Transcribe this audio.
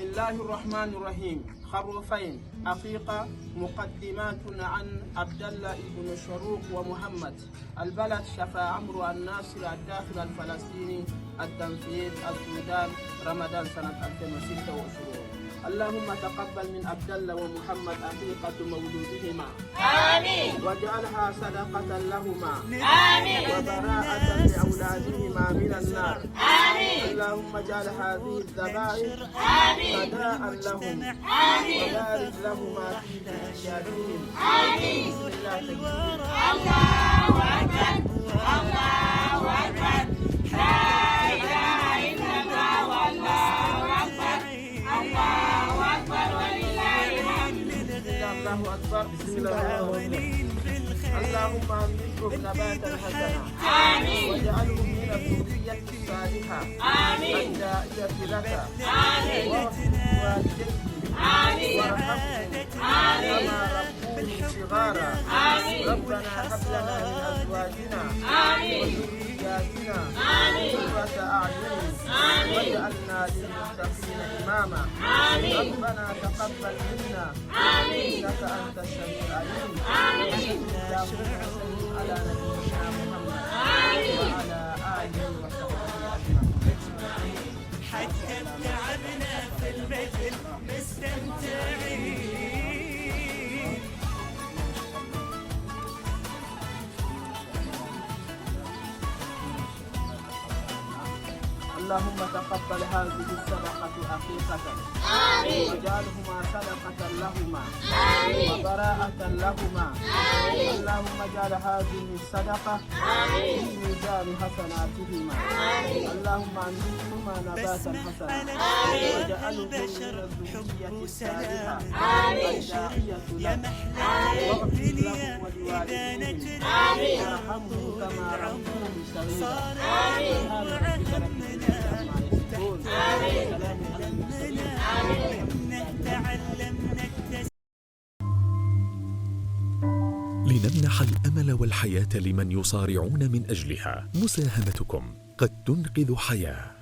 الله الرحمن الرحيم. خروفين حقيقة مقدمات عن عبد الله بن شروق ومحمد. البلد شفا عمرو الناصر الداخل الفلسطيني التنفيذ السودان رمضان سنة 2026. اللهم تقبل من عبد الله ومحمد حقيقة مولودهما، آمين، واجعلها صدقة لهما، آمين، وبراءة لأولادهما من النار، آمين، اللهم اجعل هذه الذبائح فداء لهم، وبارك لهما في ذرياتهم. آمين. بسم الله تكبير. الله أكبر، الله أكبر، لا إله إلا الله والله أكبر، الله أكبر ولله الحمد. الله أكبر. بسم الله الرحمن الرحيم. اللهم أنبتهم نباتا حسنا، آمين، واجعلهم من الذرية الصالحة آمين، الداعية لك، آمين، واغفر والديهم آمين، وارحمهم آمين، كما ربوني صغارا. آمين، ربنا هب لنا من أزواجنا آمين، وذرياتنا آمين، قرة أعين آمين، واجعلنا للمتقين إماما. آمين، ربنا تقبل منا آمين، إنك أنت السميع العليم. آمين، اللهم صل على نبينا محمد آمين. وعلى آله وصحبه أجمعين. حتى تعبنا في البذل مستمتعين. اللهم تقبل هذه الصدقة حقيقة، آمين، واجعلهما صدقة لهما، آمين، وبراءة لهما. آمين، اللهم اجعل هذه الصدقة آمين، في ميزان حسناتهما. اللهم انبتهما نباتا حسنا، واجعله من الذرية الصالحة الداعية لك، واغفر لهم ولوالديهم وارحمهم كما ربوني صغيرا. سبحان ربك رب العزة عما يصفون، وسلام على المرسلين. لنمنح الأمل والحياة لمن يصارعون من أجلها. مساهمتكم قد تنقذ حياة.